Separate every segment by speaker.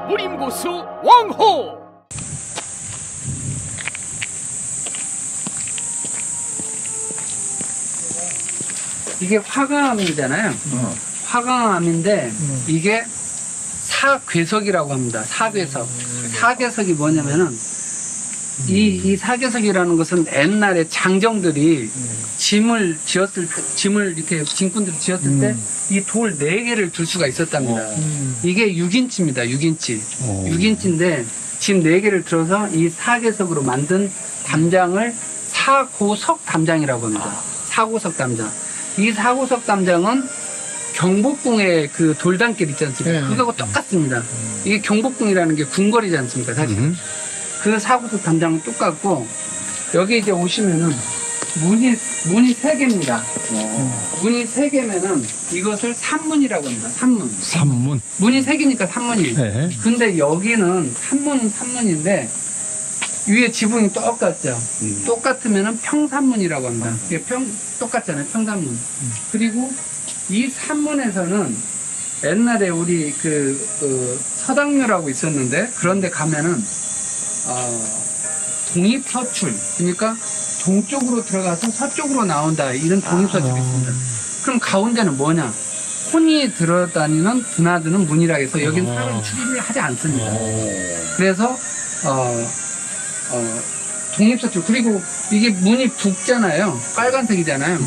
Speaker 1: 무림고수 왕호.
Speaker 2: 이게 화강암이잖아요. 화강암인데 이게 사괴석이라고 합니다. 사괴석. 사괴석이 뭐냐면은 이 사괴석이라는 것은 옛날에 장정들이 짐을 이렇게 짐꾼들이 지었을 때 이 돌 4개를 둘 수가 있었답니다. 이게 6인치입니다. 6인치. 6인치인데 짐 4개를 들어서 이 사괴석으로 만든 담장을 사고석 담장이라고 합니다. 사고석 담장. 이 사고석 담장은 경복궁의 그 돌담길 있지 않습니까? 그거하고 똑같습니다. 이게 경복궁이라는 게 궁궐이지 않습니까? 사실. 그 사고석 담장은 똑같고, 여기 이제 오시면은 문이 3개입니다. 문이 3개면은 이것을 산문이라고 합니다. 산문.
Speaker 3: 산문.
Speaker 2: 문이 3개니까 산문이.
Speaker 3: 네.
Speaker 2: 근데 여기는 산문인데 위에 지붕이 똑같죠. 똑같으면은 평산문이라고 합니다. 이게 똑같잖아요. 평산문. 그리고 이 산문에서는 옛날에 우리 서당묘라고 있었는데, 그런데 가면은 동입서출, 그러니까 동쪽으로 들어가서 서쪽으로 나온다, 이런 동입서출이 있습니다. 그럼 가운데는 뭐냐? 혼이 들어다니는 드나드는 문이라 해서 여기는 사람 출입을 하지 않습니다. 그래서 동입서출, 그리고 이게 문이 붓잖아요. 빨간색이잖아요.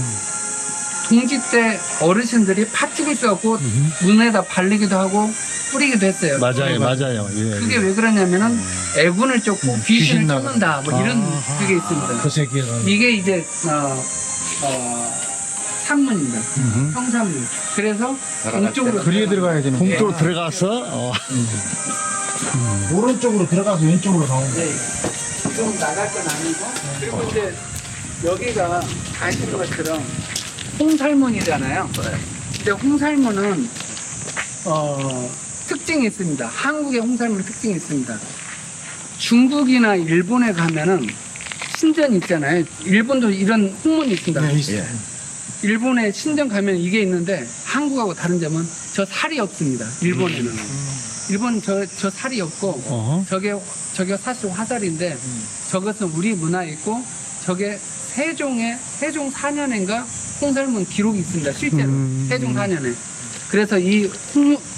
Speaker 2: 동지 때 어르신들이 팥죽을 써갖고 문에다 발리기도 하고 뿌리기도 했어요.
Speaker 3: 맞아요, 맞아요. 예.
Speaker 2: 그게 왜 그러냐면은 애군을 쫓고 귀신을
Speaker 3: 귀신
Speaker 2: 쫓는다, 뭐 이런 그게 있습니다.
Speaker 3: 그 세계는.
Speaker 2: 이게 이제 산문입니다. 평산문. 그래서 동쪽으로
Speaker 4: 그리에 들어가야 되는
Speaker 3: 동쪽으로 들어가서
Speaker 4: 오른쪽으로 들어가서 왼쪽으로 나오는
Speaker 2: 네. 좀 나갈 건 아니고, 그리고 이제 여기가 아시는 것처럼 홍살문이잖아요. 근데 홍살문은 특징이 있습니다. 한국의 홍살문 특징이 있습니다. 중국이나 일본에 가면은 신전 있잖아요. 일본도 이런 홍문이 있습니다.
Speaker 4: 네, 있어요.
Speaker 2: 일본에 신전 가면 이게 있는데 한국하고 다른 점은 저 살이 없습니다. 일본에는. 일본은 저 살이 없고 저게 사실 화살인데 저것은 우리 문화에 있고, 저게 세종 4년인가 홍살문 기록이 있습니다. 실제로 세종 4년에. 그래서 이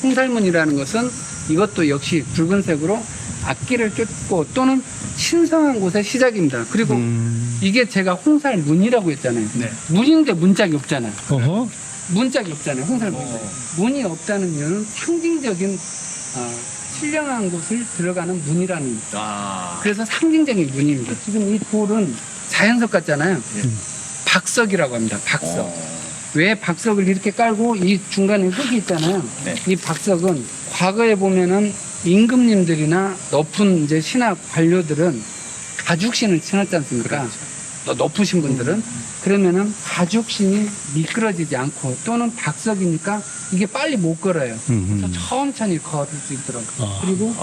Speaker 2: 홍살문이라는 것은 이것도 역시 붉은색으로 악기를 쫓고 또는 신성한 곳의 시작입니다. 그리고 이게 제가 홍살문이라고 했잖아요.
Speaker 4: 네.
Speaker 2: 문인데 문짝이 없잖아요.
Speaker 3: 어허.
Speaker 2: 문짝이 없잖아요. 홍살문. 문이 없다는 이유는 상징적인 신령한 곳을 들어가는 문이라는, 그래서 상징적인 문입니다. 지금 이 돌은 자연석 같잖아요. 박석이라고 합니다. 박석. 왜 박석을 이렇게 깔고 이 중간에 흙이 있잖아요.
Speaker 4: 네.
Speaker 2: 이 박석은 과거에 보면은 임금님들이나 높은 이제 신하 관료들은 가죽신을 신었지 않습니까? 또 높으신 분들은. 그러면은 가죽신이 미끄러지지 않고, 또는 박석이니까 이게 빨리 못 걸어요. 그래서 천천히 걸을 수 있도록. 그리고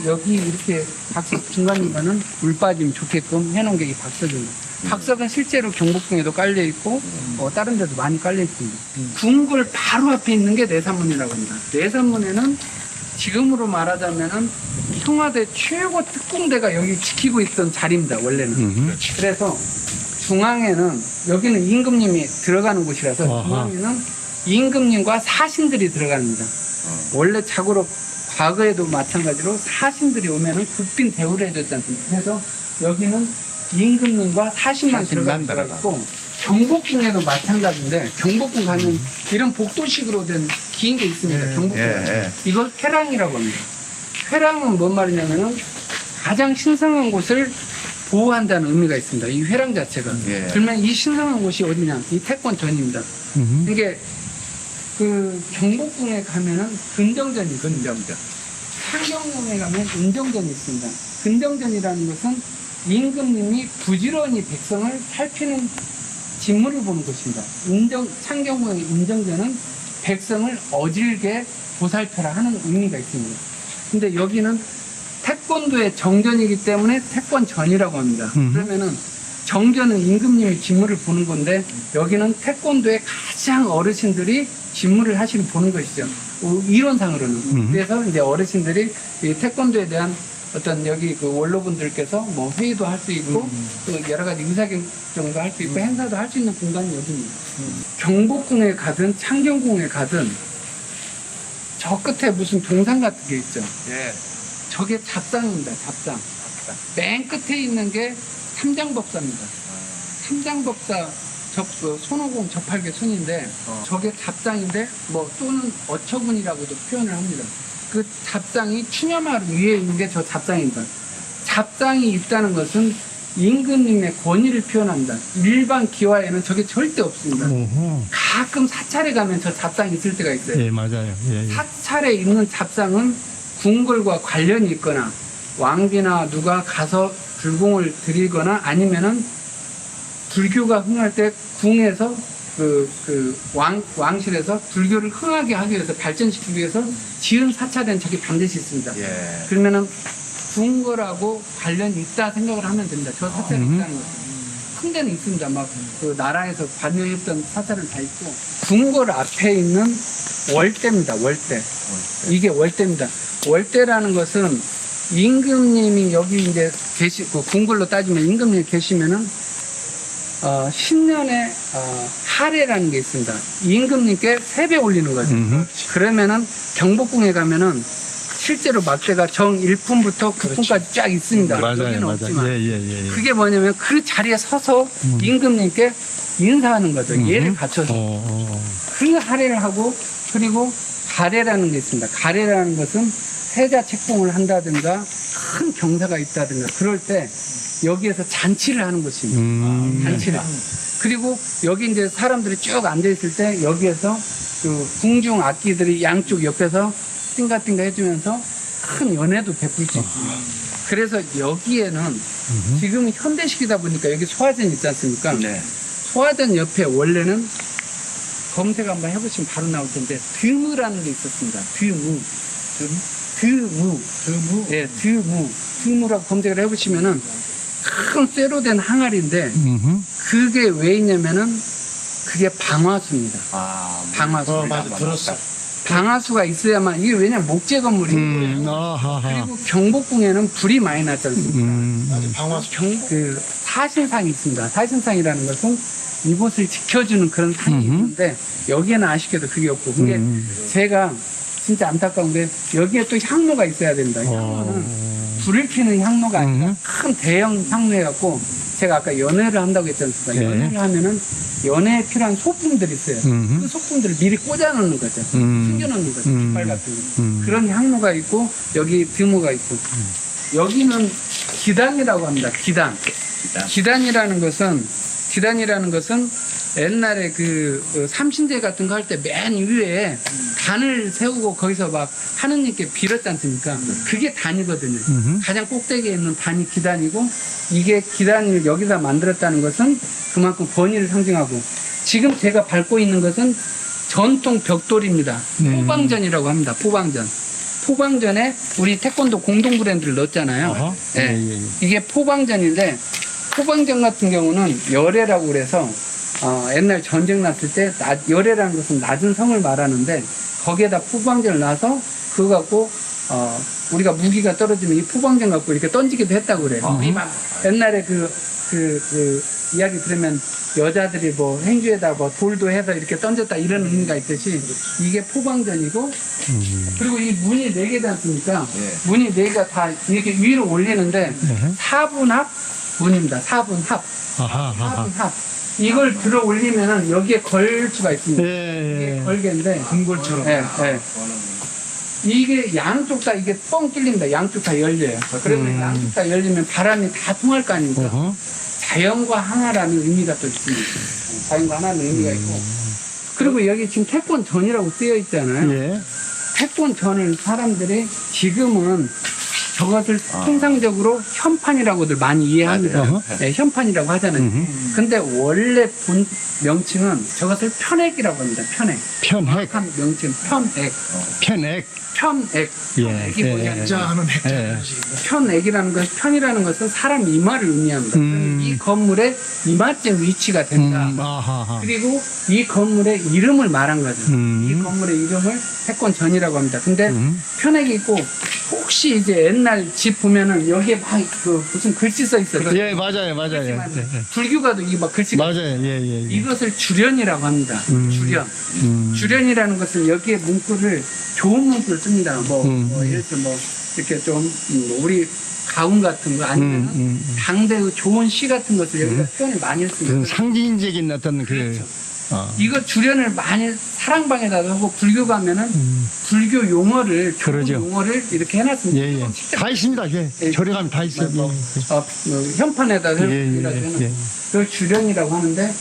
Speaker 2: 여기 이렇게 박석 중간중간은 물 빠짐이 좋게끔 해놓은 게 이 박석입니다. 박석은 실제로 경복궁에도 깔려 있고 다른 데도 많이 깔려 있습니다. 궁궐 바로 앞에 있는 게 내산문이라고 합니다. 내산문에는 지금으로 말하자면은 청와대 최고 특공대가 여기 지키고 있던 자리입니다. 원래는. 그래서 중앙에는, 여기는 임금님이 들어가는 곳이라서 중앙에는 임금님과 사신들이 들어갑니다. 원래 자고로 과거에도 마찬가지로 사신들이 오면은 국빈 대우를 해줬지 않습니까? 그래서 여기는 임금님과 사신만 들어가 있고, 경복궁에도 마찬가지인데, 경복궁 가면 이런 복도식으로 된 긴 게 있습니다. 경복궁. 이걸 회랑이라고 합니다. 회랑은 뭔 말이냐면은 가장 신성한 곳을 보호한다는 의미가 있습니다. 이 회랑 자체가. 그러면 이 신성한 곳이 어디냐? 이 태권전입니다. 이게 경복궁에 가면은 근정전이 있습니다. 창경궁에 가면 은정전이 있습니다. 근정전이라는 것은 임금님이 부지런히 백성을 살피는 직무를 보는 것입니다. 창경궁의 은정전은 백성을 어질게 보살펴라 하는 의미가 있습니다. 근데 여기는 태권도의 정전이기 때문에 태권전이라고 합니다. 그러면은 정전은 임금님이 진무를 보는 건데 여기는 태권도의 가장 어르신들이 진무를 하시고 보는 것이죠. 이론상으로는. 그래서 이제 어르신들이 이 태권도에 대한 어떤 여기 그 원로분들께서 뭐 회의도 할 수 있고 또 여러 가지 의사결정도 할 수 있고 행사도 할 수 있는 공간이 여기입니다. 경복궁에 가든 창경궁에 가든 저 끝에 무슨 동상 같은 게 있죠.
Speaker 1: 예.
Speaker 2: 저게 잡상입니다. 잡상. 맨 끝에 있는 게 삼장법사입니다. 삼장법사 손오공 접할개 손인데 저게 잡상인데 뭐 또는 어처군이라고도 표현을 합니다. 그 잡상이 추념하루 위에 있는 게 저 잡상입니다. 잡상이 있다는 것은 임금님의 권위를 표현합니다. 일반 기와에는 저게 절대 없습니다. 가끔 사찰에 가면 저 잡상이 있을 때가 있어요.
Speaker 3: 예, 맞아요. 예, 예.
Speaker 2: 사찰에 있는 잡상은 궁궐과 관련이 있거나 왕비나 누가 가서 불공을 드리거나 아니면은 불교가 흥할 때 궁에서 왕실에서 불교를 흥하게 하기 위해서 발전시키기 위해서 지은 사찰에는 저게 반드시 있습니다.
Speaker 1: 예.
Speaker 2: 그러면은 궁궐하고 관련이 있다 생각을 하면 됩니다. 저 사찰이 있다는 것은. 큰 데는 있습니다. 막 그 나라에서 관여했던 사찰은 다 있고 궁궐 앞에 있는 월대입니다. 월대. 이게 월대입니다. 월대라는 것은 임금님이 여기 이제 그 궁궐로 따지면 임금님이 계시면은 신년에 하례라는 게 있습니다. 임금님께 세배 올리는 거죠. 그러면은 경복궁에 가면은 실제로 막대가 정 1품부터 9품까지 쫙 있습니다.
Speaker 3: 맞아요,
Speaker 2: 여기는
Speaker 3: 맞아요.
Speaker 2: 없지만.
Speaker 3: 예, 예, 예.
Speaker 2: 그게 뭐냐면 그 자리에 서서 임금님께 인사하는 거죠. 예를 갖춰서. 그 하례를 하고 그리고 가례라는 게 있습니다. 가례라는 것은 세자 책봉을 한다든가 큰 경사가 있다든가 그럴 때 여기에서 잔치를 하는 것입니다. 잔치를. 그리고 여기 이제 사람들이 쭉 앉아있을 때 여기에서 그 궁중 악기들이 양쪽 옆에서 띵가띵가 해주면서 큰 연회도 베풀 수 있습니다. 그래서 여기에는 지금 현대식이다 보니까 여기 소화전 있지 않습니까?
Speaker 1: 네.
Speaker 2: 소화전 옆에 원래는 검색 한번 해보시면 바로 나올 텐데 드무라는 게 있었습니다. 드무. 예, 드무라고 검색을 해보시면은 큰 쇠로 된 항아리인데 그게 왜 있냐면은 그게 방화수입니다. 방화수.
Speaker 4: 맞아, 들었어.
Speaker 2: 방화수가 있어야만 이게 왜냐면 목재 건물이에요. 그리고 경복궁에는 불이 많이 났지 않습니까?
Speaker 4: 방화수.
Speaker 2: 그 사신상이 있습니다. 사신상이라는 것은 이곳을 지켜주는 그런 상이 있는데 여기에는 아쉽게도 그게 없고 근데 제가 진짜 안타까운 게 여기에 또 향로가 있어야 된다. 향로는 불을 켜는 향로가 아니라 큰 대형 향로해갖고 제가 아까 연회를 한다고 했지 않습니까?
Speaker 3: 예.
Speaker 2: 연회를 하면은 연회에 필요한 소품들이 있어요. 그 소품들을 미리 꽂아놓는 거죠. 숨겨놓는 거죠. 깃발 같은 거. 그런 향로가 있고 여기 드모가 있고 여기는 기단이라고 합니다. 기단. 기단이라는 것은 옛날에 그 삼신제 같은 거 할 때 맨 위에 단을 세우고 거기서 막 하느님께 빌었지 않습니까? 그게 단이거든요. 가장 꼭대기에 있는 단이 기단이고 이게 기단을 여기다 만들었다는 것은 그만큼 권위를 상징하고 지금 제가 밟고 있는 것은 전통 벽돌입니다. 포방전이라고 합니다. 포방전. 포방전에 우리 태권도 공동 브랜드를 넣었잖아요. 네. 이게 포방전인데 포방전 같은 경우는 열애라고 그래서 옛날 전쟁 났을 때 열애라는 것은 낮은 성을 말하는데 거기에다 포방전을 놔서 그거 갖고 우리가 무기가 떨어지면 이 포방전 갖고 이렇게 던지기도 했다고 그래요. 옛날에 그 이야기 들으면 여자들이 뭐 행주에다 뭐 돌도 해서 이렇게 던졌다 이런 의미가 있듯이 이게 포방전이고 그리고 이 문이 4개지 않습니까?
Speaker 1: 예.
Speaker 2: 문이 4개가 다 이렇게 위로 올리는데 4분합 문입니다. 4분합. 4분합. 이걸 들어 올리면은 여기에 걸 수가 있습니다. 이게 걸개인데
Speaker 4: 궁궐처럼.
Speaker 2: 예, 예. 이게 양쪽 다 이게 뻥 뚫립니다. 양쪽 다 열려요. 그러면 양쪽 다 열리면 바람이 다 통할 거 아닙니까? 자연과 하나라는 의미가 또 있습니다. 자연과 하나라는 의미가 있고. 그리고 여기 지금 태권전이라고 쓰여 있잖아요.
Speaker 3: 예.
Speaker 2: 태권전을 사람들이 지금은 저것을 통상적으로 현판이라고들 많이 이해합니다.
Speaker 3: 맞아요.
Speaker 2: 네, 현판이라고 하잖아요. 근데 원래 본 명칭은 저것을 편액이라고 합니다. 편액.
Speaker 3: 편핵,
Speaker 2: 한 명칭 편액.
Speaker 3: 편액.
Speaker 2: 편액.
Speaker 3: 예,
Speaker 2: 편액이
Speaker 3: 예,
Speaker 2: 뭐냐면
Speaker 4: 하는
Speaker 3: 예.
Speaker 2: 편액이라는 것, 편이라는 것은 사람 이마를 의미합니다. 이 건물의 이마쯤 위치가 된다.
Speaker 3: 아하하.
Speaker 2: 그리고 이 건물의 이름을 말한 거죠. 이 건물의 이름을 패권전이라고 합니다. 근데 편액이 있고 혹시 이제 옛날 집 보면은 여기에 막 그 무슨 글씨 써 있어요.
Speaker 3: 예, 맞아요, 맞아요. 예, 예.
Speaker 2: 불교가도 이 막 글씨가
Speaker 3: 맞아요, 예, 예. 예.
Speaker 2: 이것을 주련이라고 합니다. 주련. 주련이라는 것은 여기에 문구를 좋은 문구를 씁니다. 뭐 예를 들어 뭐 이렇게 좀 우리 가훈 같은 거 아니면 당대의 좋은 시 같은 것을 여기다 표현을 많이
Speaker 3: 그런
Speaker 2: 했습니다.
Speaker 3: 상징적인 어떤 그,
Speaker 2: 그렇죠.
Speaker 3: 어.
Speaker 2: 이거 주련을 많이 사랑방에다가 하고 불교 가면은 불교 용어를 좋은
Speaker 3: 그러죠.
Speaker 2: 용어를 이렇게 해놨습니다.
Speaker 3: 예, 예.
Speaker 2: 직접
Speaker 3: 다 있습니다, 예.
Speaker 2: 예.
Speaker 3: 저리 가면 다 있어요.
Speaker 2: 뭐, 현판에다
Speaker 3: 예, 예,
Speaker 2: 이라고
Speaker 3: 예, 예.
Speaker 2: 그걸 주련이라고 하는데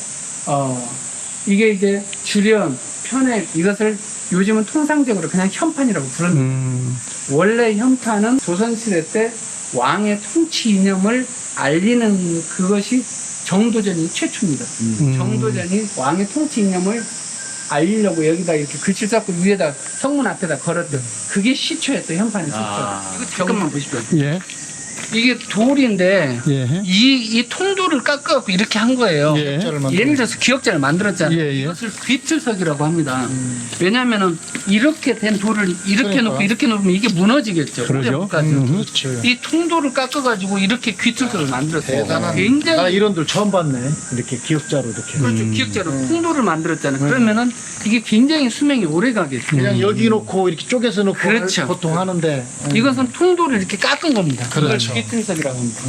Speaker 2: 이게 이제 주련, 편액 이것을 요즘은 통상적으로 그냥 현판이라고 부릅니다. 원래 현판은 조선시대 때 왕의 통치 이념을 알리는 그것이 정도전이 최초입니다. 정도전이 왕의 통치 이념을 알리려고 여기다 이렇게 글씨를 써고 위에다 성문 앞에다 걸었던 그게 시초였던 현판의 시초. 이거 잠깐만 보십시오.
Speaker 3: 예,
Speaker 2: 이게 돌인데
Speaker 3: 예.
Speaker 2: 이 통돌을 깎아갖고 이렇게 한 거예요.
Speaker 3: 예.
Speaker 2: 예를 들어서 기역자를 만들었잖아요.
Speaker 3: 예, 예.
Speaker 2: 이것을 귀틀석이라고 합니다. 왜냐하면은 이렇게 된 돌을 이렇게 놓고 이렇게 놓으면 이게 무너지겠죠.
Speaker 3: 그러죠.
Speaker 2: 오래 못 가죠.
Speaker 4: 그렇죠.
Speaker 2: 이 통돌을 깎아가지고 이렇게 귀틀석을 만들었어요.
Speaker 4: 대단한.
Speaker 2: 굉장히
Speaker 4: 나 이런 돌 처음 봤네. 이렇게 기역자로 이렇게.
Speaker 2: 그렇죠. 기역자로 통돌을 만들었잖아요. 그러면은 이게 굉장히 수명이 오래 가겠죠.
Speaker 4: 그냥 여기 놓고 이렇게 쪼개서 놓고
Speaker 2: 그렇죠.
Speaker 4: 보통 하는데.
Speaker 2: 이것은 통돌을 이렇게 깎은 겁니다.
Speaker 4: 그렇죠.
Speaker 2: 그걸 귀틀석이라고 합니다.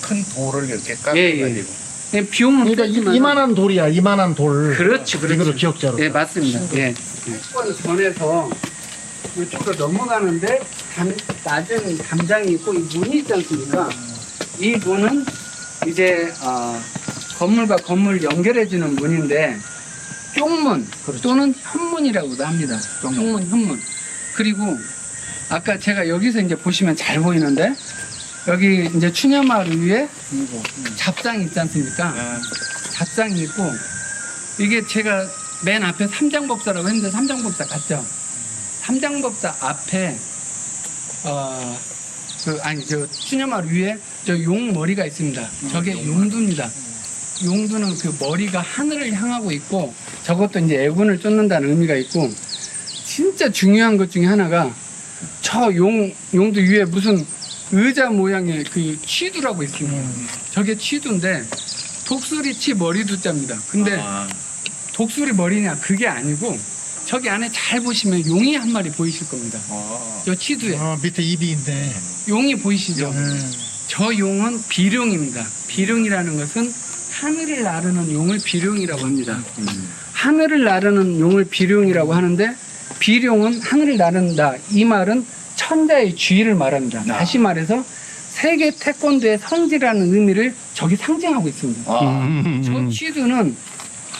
Speaker 5: 큰 돌을 이렇게
Speaker 2: 예,
Speaker 5: 깎아가지고
Speaker 2: 예. 비용은
Speaker 4: 그러니까
Speaker 2: 세지만
Speaker 4: 이만한 돌이야. 이만한 돌.
Speaker 2: 그렇죠, 그렇죠.
Speaker 4: 이거를 기역자로.
Speaker 2: 네, 맞습니다. 예. 번 전에서 이쪽으로 넘어가는데 낮은 담장이 있고 이 문이 있지 않습니까? 이 문은 이제 건물과 건물 연결해주는 문인데 쪽문 또는 현문이라고도 합니다. 쪽문, 현문. 그리고 아까 제가 여기서 이제 보시면 잘 보이는데 여기 이제 추녀마을 위에 잡상이 있지 않습니까? 잡상이 있고 이게 제가 맨 앞에 삼장법사라고 했는데 삼장법사 같죠? 삼장법사 앞에 저 추녀마을 위에 저 용 머리가 있습니다. 저게 용두입니다. 용두는 그 머리가 하늘을 향하고 있고 저것도 이제 애군을 쫓는다는 의미가 있고 진짜 중요한 것 중에 하나가 저 용두 위에 무슨 의자 모양의 그 취두라고 있습니다. 저게 취두인데 독수리치 머리두자입니다. 근데 독수리 머리냐 그게 아니고 저기 안에 잘 보시면 용이 한 마리 보이실 겁니다. 저 취두에
Speaker 4: 밑에 입이 있네.
Speaker 2: 용이 보이시죠? 저 용은 비룡입니다. 비룡이라는 것은 하늘을 나르는 용을 비룡이라고 합니다. 하늘을 나르는 용을 비룡이라고 하는데 비룡은 하늘을 나른다. 이 말은 천자의 주의를 말합니다. 다시 말해서 세계 태권도의 성지라는 의미를 저기 상징하고 있습니다. 저 취두는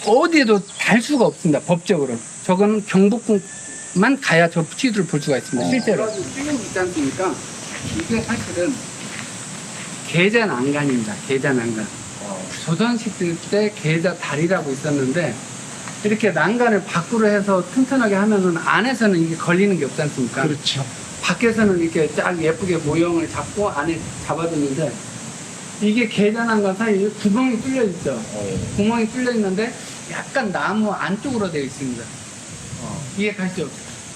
Speaker 2: 어디에도 달 수가 없습니다. 법적으로. 저거는 경복궁만 가야 저 취두를 볼 수가 있습니다. 실제로. 지금 있지 않습니까? 이게 사실은 계자난간입니다. 계자난간. 조선시대 때 계자 다리라고 있었는데 이렇게 난간을 밖으로 해서 튼튼하게 하면은 안에서는 이게 걸리는 게 없지 않습니까?
Speaker 4: 그렇죠.
Speaker 2: 밖에서는 이렇게 쫙 예쁘게 모형을 잡고 안에 잡아두는데 이게 계단한과 사이에 구멍이 뚫려 있죠. 구멍이 뚫려 있는데 약간 나무 안쪽으로 되어 있습니다. 이해 가시죠?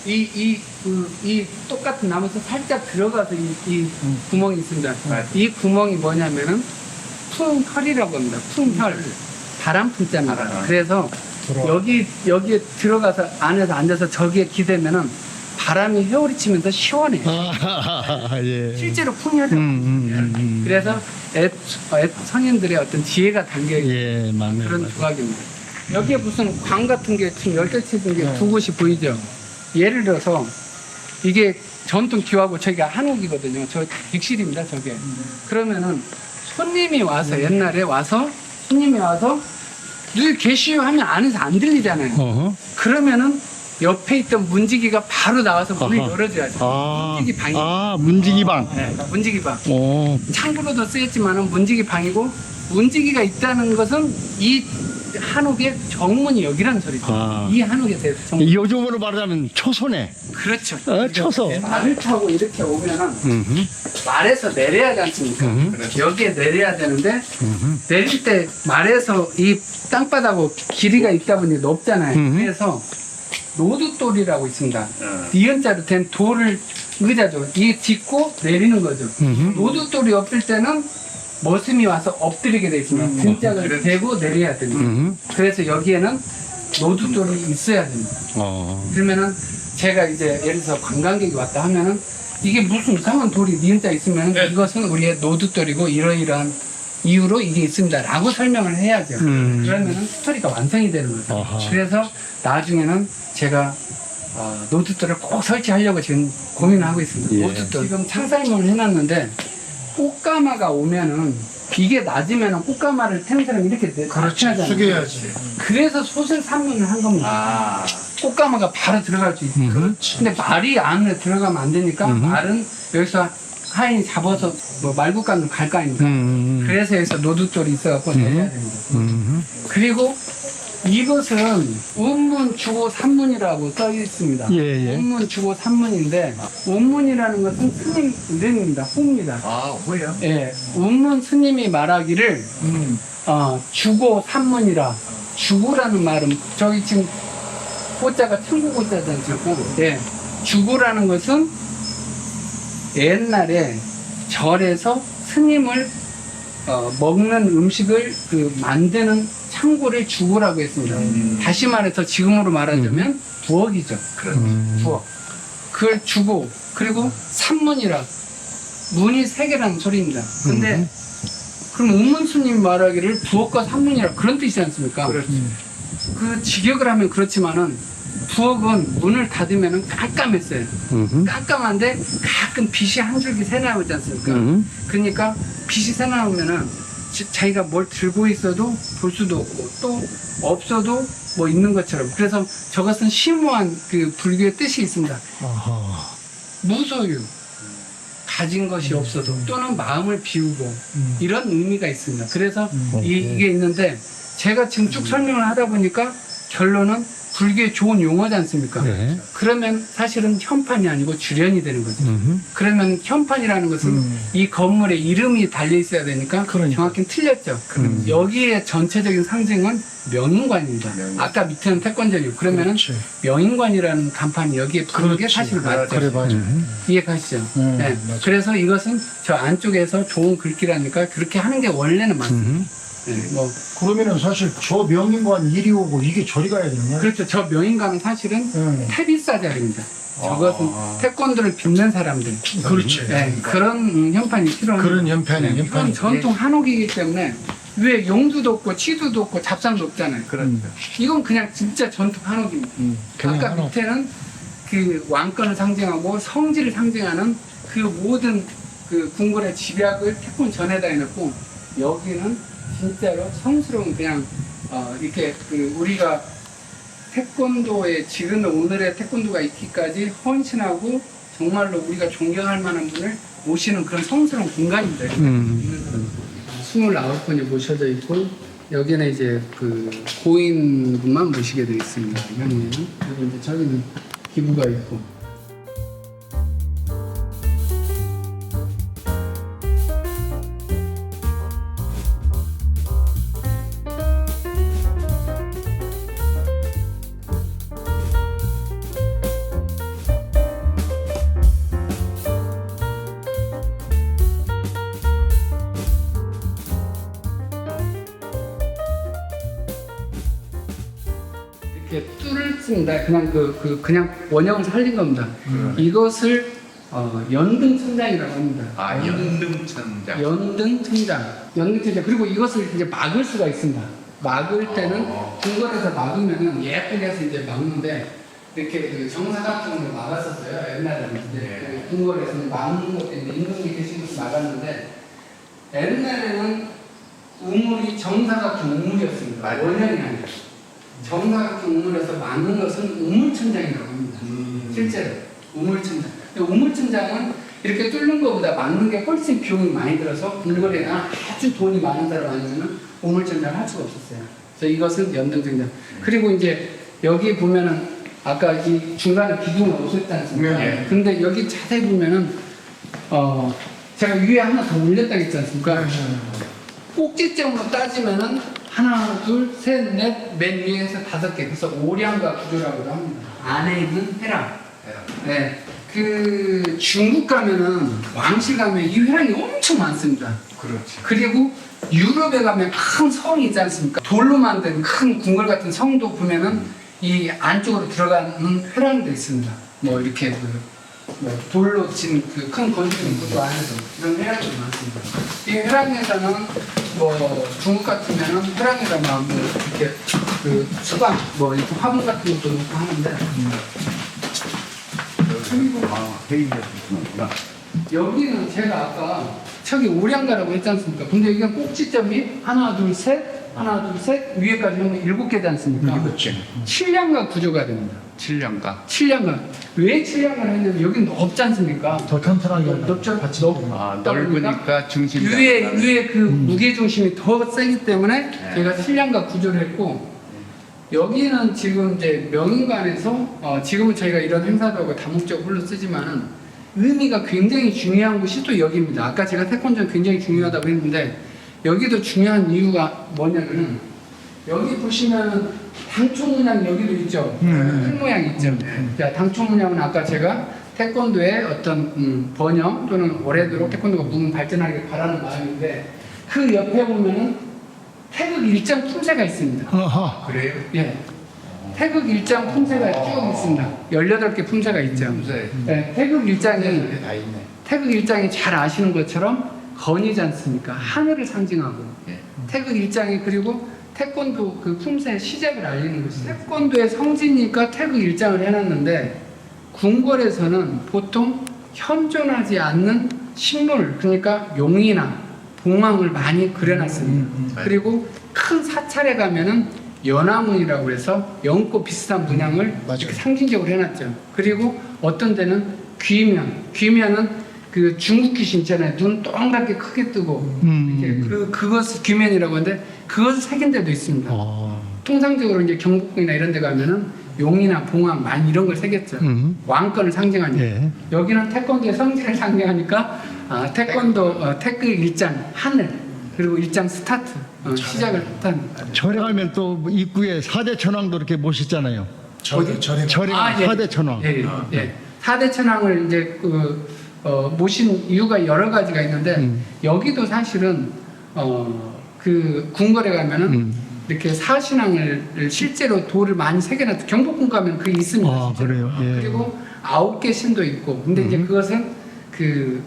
Speaker 2: 이 똑같은 나무에서 살짝 들어가서 이 구멍이 있습니다. 이 구멍이 뭐냐면은 풍혈이라고 합니다. 풍혈. 바람 풍자입니다. 그래서 여기에 들어가서 안에서 앉아서 저기에 기대면은 바람이 회오리 치면서 시원해요.
Speaker 3: 예.
Speaker 2: 실제로 풍혈이에요. 그래서 성인들의 어떤 지혜가 담겨있는
Speaker 3: 예, 맞네요.
Speaker 2: 그런
Speaker 3: 맞아요.
Speaker 2: 조각입니다. 여기에 무슨 광 같은 게 지금 열대치는 게 두 곳이 보이죠? 예를 들어서 이게 전통 기와고 저기가 한옥이거든요. 저 객실입니다, 저게. 그러면은 손님이 와서 옛날에 와서 손님이 와서 늘 계시오 하면 안에서 안 들리잖아요.
Speaker 3: 어허.
Speaker 2: 그러면은 옆에 있던 문지기가 바로 나와서 문을
Speaker 3: 아하.
Speaker 2: 열어줘야죠.
Speaker 3: 아,
Speaker 2: 문지기 방이.
Speaker 3: 문지기방.
Speaker 2: 네, 문지기 방.
Speaker 3: 오.
Speaker 2: 창구로도 쓰였지만은 문지기 방이고 문지기가 있다는 것은 이 한옥의 정문이 여기라는 소리죠.
Speaker 3: 아.
Speaker 2: 이 한옥에 대해서 정문.
Speaker 3: 요즘으로 말하자면 초소네.
Speaker 2: 그렇죠.
Speaker 3: 초소.
Speaker 2: 말을 타고 이렇게 오면은
Speaker 3: 음흠.
Speaker 2: 말에서 내려야 하지 않습니까? 여기에 내려야 되는데 내릴 때 말에서 이 땅바닥하고 길이가 있다 보니 높잖아요. 그래서 노두돌이라고 있습니다. 니은자로 된 돌을 의자죠. 이 딛고 내리는 거죠. 노두돌이 없을 때는 머슴이 와서 엎드리게 돼 있습니다. 등짝을 대고 내려야 됩니다. 그래서 여기에는 노두돌이 있어야 됩니다. 그러면은 제가 이제 예를 들어서 관광객이 왔다 하면은 이게 무슨 이상한 돌이 니은자 있으면 이것은 우리의 노두돌이고 이러이러한 이유로 이게 있습니다 라고 설명을 해야죠. 그러면은 스토리가 완성이 되는 거죠.
Speaker 3: 아하.
Speaker 2: 그래서 나중에는 제가 노두돌을 꼭 설치하려고 지금 고민을 하고 있습니다.
Speaker 3: 예.
Speaker 2: 노두돌 지금 창살문을 해놨는데 꽃가마가 오면은 이게 낮으면은 꽃가마를 태는 사람이 이렇게
Speaker 4: 그렇지.
Speaker 2: 나타나잖아요.
Speaker 4: 숙여야지.
Speaker 2: 그래서 소설 산문을 한 겁니다. 꽃가마가 바로 들어갈 수 있고. 근데 말이 안에 들어가면 안 되니까 말은 여기서 하인이 잡아서 뭐 말국간으로 갈 거 아닙니까? 그래서 여기서 노두돌이 있어갖고 내려야 됩니다. 그리고 이것은 운문 주고 산문이라고 써 있습니다.
Speaker 3: 예, 예.
Speaker 2: 운문 주고 산문인데 운문이라는 것은 스님 이름입니다. 후입니다.
Speaker 5: 아, 뭐예요?
Speaker 2: 예, 운문 스님이 말하기를 주고 산문이라. 주고라는 말은 저기 지금 호자가 천국 호자지 않습니까? 예, 주고라는 것은 옛날에 절에서 스님을 먹는 음식을 만드는 창고를 주고라고 했습니다. 다시 말해서 지금으로 말하자면 부엌이죠. 부엌. 그걸 주고 그리고 산문이라 문이 세 개라는 소리입니다. 근데 그럼 운문스님 말하기를 부엌과 산문이라 그런 뜻이지 않습니까? 그 직역을 하면 그렇지만은 부엌은 문을 닫으면 깜깜했어요. 깜깜한데 가끔 빛이 한 줄기 새나오지 않습니까? 그러니까 빛이 새나오면은 자기가 뭘 들고 있어도 볼 수도 없고 또 없어도 뭐 있는 것처럼. 그래서 저것은 심오한 그 불교의 뜻이 있습니다. 무소유. 가진 것이 없어도 또는 마음을 비우고 이런 의미가 있습니다. 그래서 이게 있는데 제가 지금 쭉 설명을 하다 보니까 결론은 불교의 좋은 용어지 않습니까?
Speaker 3: 네.
Speaker 2: 그러면 사실은 현판이 아니고 주련이 되는 거죠. 그러면 현판이라는 것은 이 건물에 이름이 달려 있어야 되니까 정확히는 틀렸죠. 여기에 전체적인 상징은 명인관입니다. 아까 밑에는 태권전이고 그러면은 명인관이라는 간판이 여기에 붙는 게 사실 맞죠.
Speaker 4: 그래, 맞아.
Speaker 2: 이해가시죠? 네.
Speaker 4: 맞아.
Speaker 2: 그래서 이것은 저 안쪽에서 좋은 글귀라니까 그렇게 하는 게 원래는 맞습니다. 네, 뭐
Speaker 4: 그러면은 사실 저 명인관 이리 오고 이게 저리 가야 되느냐?
Speaker 2: 그렇죠. 저 명인관은 사실은 태비사자입니다. 저것은 태권도를 빚는 사람들.
Speaker 4: 그렇지.
Speaker 2: 네, 그런 현판이 필요합니다.
Speaker 4: 그런 현판이,
Speaker 2: 네, 이건 전통 한옥이기 때문에 왜 용두도 없고 치두도 없고 잡상도 없잖아요. 이건 그냥 진짜 전통 한옥입니다.
Speaker 4: 그냥
Speaker 2: 아까
Speaker 4: 한옥.
Speaker 2: 밑에는 그 왕권을 상징하고 성질을 상징하는 그 모든 그 궁궐의 집약을 태권 전에다 해놓고 여기는 진짜로 성스러운 그냥 이렇게 그 우리가 태권도에 지금 오늘의 태권도가 있기까지 헌신하고 정말로 우리가 존경할 만한 분을 모시는 그런 성스러운 공간입니다. 29분이 모셔져 있고 여기는 이제 그 고인분만 모시게 되어 있습니다. 여기는 그리고 이제 저기는 기부가 있고. 이렇게 뚫을 씁니다. 그냥 그냥 원형을 살린 겁니다. 이것을 연등천장이라고 합니다.
Speaker 5: 아, 연등천장.
Speaker 2: 연등천장. 그리고 이것을 이제 막을 수가 있습니다. 막을 때는 궁궐에서 막으면은 예쁘게 해서 이제 막는데 이렇게 그 정사각형으로 막았었어요. 옛날에는. 근데 그 궁궐에서는 막는 것 때문에 임금이 계신 곳을 막았는데 옛날에는 우물이 정사각형 우물이었습니다. 원형이 아니라. 정사각형 우물에서 막는 것은 우물천장이라고 합니다. 실제로 우물천장. 근데 우물천장은 이렇게 뚫는 것보다 막는 게 훨씬 비용이 많이 들어서 궁궐에나 아주 돈이 많은 사람 아니면은 우물천장을 할 수가 없었어요. 그래서 이것은 연등천장. 그리고 이제 여기 보면은 아까 이 중간에 기둥을 오셨지 않습니까?
Speaker 5: 네.
Speaker 2: 근데 여기 자세히 보면은 제가 위에 하나 더 올렸다 했지 않습니까? 꼭지점으로 따지면은 하나, 둘, 셋, 넷, 맨 위에서 5개. 그래서 오량과 구조라고도 합니다. 안에 있는 회랑. 네. 그 중국 가면은 왕실 가면 이 회랑이 엄청 많습니다.
Speaker 5: 그렇지.
Speaker 2: 그리고 유럽에 가면 큰 성이 있지 않습니까? 돌로 만든 큰 궁궐 같은 성도 보면은 이 안쪽으로 들어가는 회랑도 있습니다. 뭐 이렇게 뭐 돌로 친 그 큰 건축 있고 또 안에도 이런 회랑이 많습니다. 이 회랑에서는 뭐 중국 같으면은 회랑에다가 뭐 이렇게 그 수박 뭐 이렇게 화분 같은 것도 놓고 하는데
Speaker 5: 회의했구나.
Speaker 2: 여기는 제가 아까 저기 오량가라고 했지 않습니까? 근데 여기가 꼭지점이 하나 둘 셋 위에까지 하면 7개 되지 않습니까?
Speaker 5: 그렇지.
Speaker 2: 7량가 구조가 됩니다.
Speaker 5: 7년가.
Speaker 2: 7량가. 왜 7량가를 했냐면 여기는 넓지 않습니까?
Speaker 4: 더 튼튼하게
Speaker 2: 넓죠?
Speaker 4: 같이
Speaker 5: 넓으니까 중심이.
Speaker 2: 위에 그 무게중심이 더 세기 때문에 제가 7량가 구조를 했고, 여기는 지금 이제 명인관에서 지금은 저희가 이런 행사도 하고 다목적으로 쓰지만은 의미가 굉장히 중요한 곳이 또 여기입니다. 아까 제가 태권도는 굉장히 중요하다고 했는데 여기도 중요한 이유가 뭐냐면은 여기 보시면 당초 문양 여기도 있죠. 큰 모양 있죠. 자, 당초 문양은 아까 제가 태권도의 어떤 번영 또는 오래도록 태권도가 무궁 발전하길 바라는 마음인데 그 옆에 보면은 태극 일장 품새가 있습니다.
Speaker 3: 어허.
Speaker 5: 그래요?
Speaker 2: 예. 태극 일장 품새가 쭉 있습니다. 18개 품새가 있죠.
Speaker 5: 품새.
Speaker 2: 예, 태극 일장이
Speaker 5: 다 있네.
Speaker 2: 태극 일장이 잘 아시는 것처럼 건이지 않습니까? 하늘을 상징하고
Speaker 5: 예.
Speaker 2: 태극 일장이 그리고 태권도 그 품새의 시작을 알리는 것이 태권도의 성지니까 태극 일장을 해놨는데 궁궐에서는 보통 현존하지 않는 식물 그러니까 용이나 봉황을 많이 그려놨습니다. 그리고 큰 사찰에 가면은 연화문이라고 해서 연꽃 비슷한 문양을 이렇게 상징적으로 해놨죠. 그리고 어떤 데는 귀면은 그 중국 귀신 있잖아요. 눈 동그랗게 크게 뜨고 이렇게 그것을 귀면이라고 하는데 그것을 새긴 데도 있습니다. 통상적으로 이제 경복궁이나 이런 데 가면은 용이나 봉황 많이 이런 걸 새겼죠. 왕권을 상징하니까.
Speaker 3: 예.
Speaker 2: 여기는 태권도의 성질을 상징하니까 태권도 태극 일장 하늘 그리고 일장 스타트 시작을 했다는.
Speaker 3: 절에 가면 또 입구에 4대 천왕도 이렇게 모셨잖아요.
Speaker 4: 절에
Speaker 3: 절에 가면
Speaker 2: 예.
Speaker 3: 4대 천왕.
Speaker 2: 예. 4대 천왕을 이제 모신 이유가 여러 가지가 있는데 여기도 사실은 그 궁궐에 가면은 이렇게 사신왕을 실제로 돌을 많이 새겨놨. 경복궁 가면 그게 있습니다.
Speaker 3: 아, 그래요? 예.
Speaker 2: 그리고 9개 신도 있고, 근데 이제 그것은 그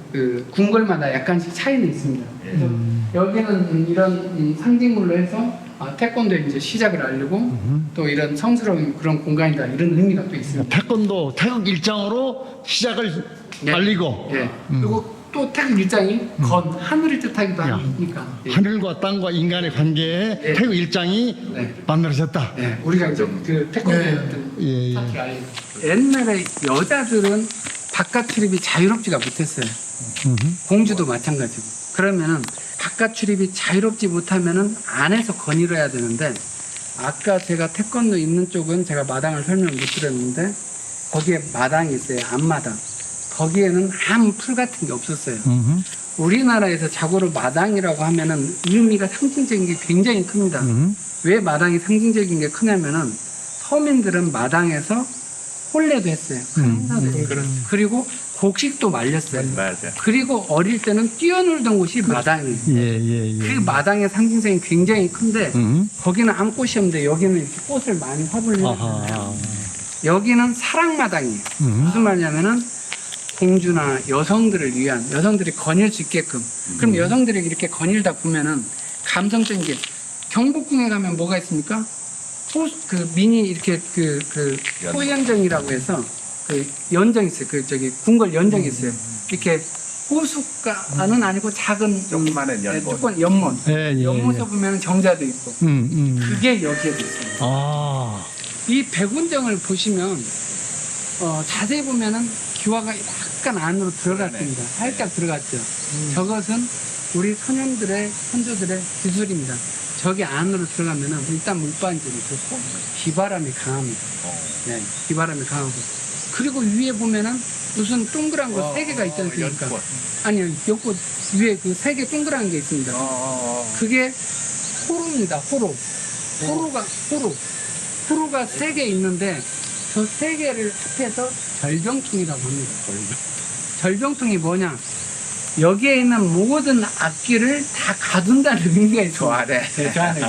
Speaker 2: 궁궐마다 약간씩 차이는 있습니다. 그래서 여기는 이런 상징물로 해서 태권도의 이제 시작을 알리고 또 이런 성스러운 그런 공간이다 이런 의미가 또 있습니다.
Speaker 3: 태권도 태극 일장으로 시작을
Speaker 2: 예.
Speaker 3: 알리고
Speaker 2: 예. 그리고 또 태극 일장이 하늘을 뜻하기도 하니까. 예.
Speaker 3: 하늘과 땅과 인간의 관계에
Speaker 2: 예.
Speaker 3: 태극 일장이
Speaker 2: 네.
Speaker 3: 만들어졌다.
Speaker 2: 예, 우리가 이제 그 태권도의 어떤
Speaker 3: 예, 예.
Speaker 2: 파트를 알리고. 옛날에 여자들은 바깥 출입이 자유롭지가 못했어요. 공주도 마찬가지고. 그러면은 바깥 출입이 자유롭지 못하면은 안에서 거닐어야 되는데 아까 제가 태권도 있는 쪽은 제가 마당을 설명 못 드렸는데 거기에 마당이 있어요. 앞마당. 거기에는 아무 풀 같은 게 없었어요. 우리나라에서 자고로 마당이라고 하면은 의미가 상징적인 게 굉장히 큽니다. 왜 마당이 상징적인 게 크냐면은 서민들은 마당에서 혼례도 했어요. 행사도 했어요. 그리고 곡식도 말렸어요.
Speaker 5: 맞아.
Speaker 2: 그리고 어릴 때는 뛰어놀던 곳이 마당이에요.
Speaker 3: 예.
Speaker 2: 그 마당의 상징성이 굉장히 큰데 거기는 아무 꽃이 없는데 여기는 이렇게 꽃을 많이 화분을 해놨잖아요. 여기는 사랑마당이에요. 무슨 말이냐면은 공주나 여성들을 위한 여성들이 거닐 수 있게끔. 그럼 여성들이 이렇게 거닐다 보면은 감성적인 게 경복궁에 가면 뭐가 있습니까? 그 미니 이렇게 그 소연정이라고 해서 그 연정 있어요. 그 저기 궁궐 연정이 있어요. 이렇게 호숫가는 아니고 작은
Speaker 5: 조그마한 연못.
Speaker 2: 조금 연못.
Speaker 3: 예, 예,
Speaker 2: 연못에
Speaker 3: 예.
Speaker 2: 보면 정자도 있고 그게 여기에 있습니다.
Speaker 3: 아,
Speaker 2: 이 백운정을 보시면 자세히 보면은 기와가 약간 안으로 들어갔습니다. 살짝 들어갔죠. 저것은 우리 선조들의 기술입니다. 저기 안으로 들어가면은 일단 물반질이 좋고 비바람이 강합니다. 네, 비바람이 강하고 그리고 위에 보면은 무슨 동그란 거 세 개가 있지 않습니까?
Speaker 5: 연꽃.
Speaker 2: 아니요, 연꽃 위에 그 세 개 동그란 게 있습니다. 그게 호루입니다. 호루가 세 개 있는데 저 세 개를 합해서 절병통이라고 합니다. 절병통이 뭐냐? 여기에 있는 모든 악기를 다 가둔다는 의미가 있어요.
Speaker 5: 저 아래.
Speaker 2: 네, 저 안에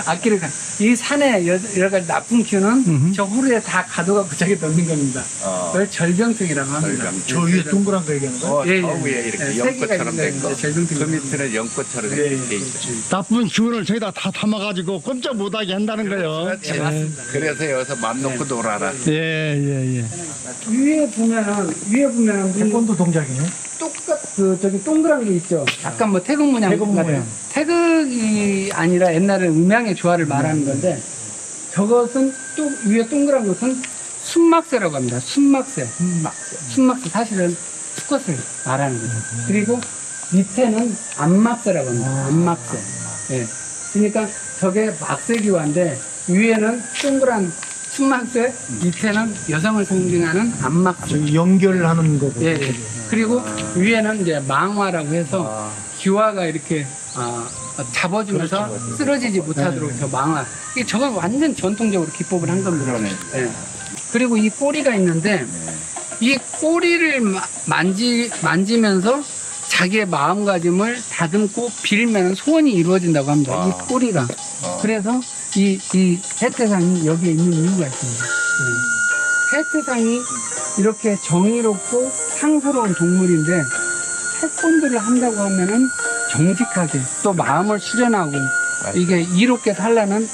Speaker 2: 악기를 이 산에 여러 가지 나쁜 기운은 저 호루에 다 가둬갖고 저기 넣는 겁니다. 그걸 절병통이라고 합니다.
Speaker 5: 절병통.
Speaker 3: 저 위에 동그란 거 얘기하는 거야?
Speaker 2: 예,
Speaker 5: 저
Speaker 2: 예.
Speaker 5: 위에 이렇게
Speaker 2: 네, 세 개가
Speaker 5: 연꽃처럼 된 거.
Speaker 2: 있는데 절병통이
Speaker 5: 그 밑에는 연꽃처럼
Speaker 2: 예,
Speaker 5: 돼
Speaker 2: 예,
Speaker 5: 있어.
Speaker 3: 나쁜 기운을 저기다 다 담아가지고 꼼짝 못하게 한다는 거예요.
Speaker 5: 그렇지.
Speaker 2: 네, 맞습니다.
Speaker 5: 그래서 여기서 맘 놓고 놀아라.
Speaker 3: 예.
Speaker 2: 위에 보면은
Speaker 3: 태권도 동작이네.
Speaker 2: 저기 동그란 게 있죠. 약간 뭐 태극 문양.
Speaker 3: 태극 모양.
Speaker 2: 태극이 아니라 옛날에 음양의 조화를 말하는 건데 저것은 또 위에 동그란 것은 순막새라고 합니다. 순막새. 사실은 수컷을 말하는 거죠. 그리고 밑에는 암막새라고 합니다. 암막새. 예. 그러니까 저게 막새기와인데 위에는 동그란 순막새, 밑에는 여성을 상징하는 암막새.
Speaker 3: 저기 연결하는 거고.
Speaker 2: 예. 그리고 위에는 이제 망화라고 해서 기와가 이렇게 잡아주면서 쓰러지지 못하도록 저 망화. 이게 저걸 완전 전통적으로 기법을 한 겁니다. 예. 그리고 이 꼬리가 있는데 이 꼬리를 만지면서 자기의 마음가짐을 다듬고 빌면 소원이 이루어진다고 합니다. 이 꼬리가. 그래서 이 해태상이 여기에 있는 이유가 있습니다. 해태상이 이렇게 정의롭고 상스러운 동물인데 태권도를 한다고 하면은 정직하게 또 마음을 수련하고 이게 이롭게 살라는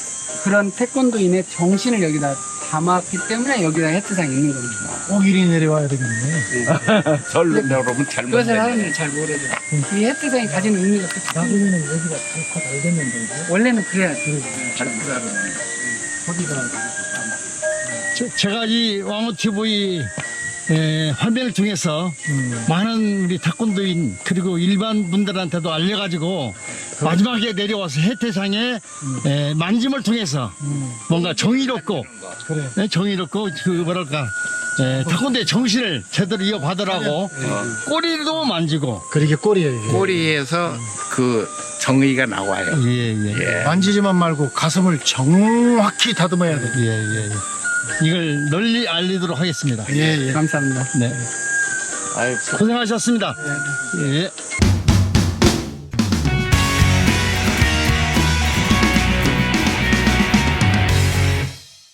Speaker 2: 그런 태권도인의 정신을 여기다 담았기 때문에 여기다 해태상이 있는 겁니다.
Speaker 3: 꼭 이리 내려와야 되겠네.
Speaker 5: 절로 여러분 잘못
Speaker 2: 그것을
Speaker 5: 됐네.
Speaker 2: 사람들이 잘 모르죠. 이 해태상이 가진 의미가 또 특별히
Speaker 3: 나중에는 여기가 잘 알겠는데.
Speaker 2: 원래는 그래야죠.
Speaker 3: 제가 이 왕호TV 화면을 통해서 많은 우리 태권도인 그리고 일반 분들한테도 알려가지고 마지막에 내려와서 해태상에 만짐을 통해서 뭔가 정의롭고 정의롭고 그 뭐랄까 태권도의 정신을 제대로 이어가더라고 꼬리도 만지고
Speaker 4: 그러게 꼬리예요. 이게.
Speaker 5: 꼬리에서 그 정의가 나와요.
Speaker 3: 예.
Speaker 4: 만지지만 말고 가슴을 정확히 다듬어야 돼.
Speaker 3: 이걸 널리 알리도록 하겠습니다.
Speaker 2: 감사합니다.
Speaker 3: 네.
Speaker 5: 아유,
Speaker 3: 고생하셨습니다. 예.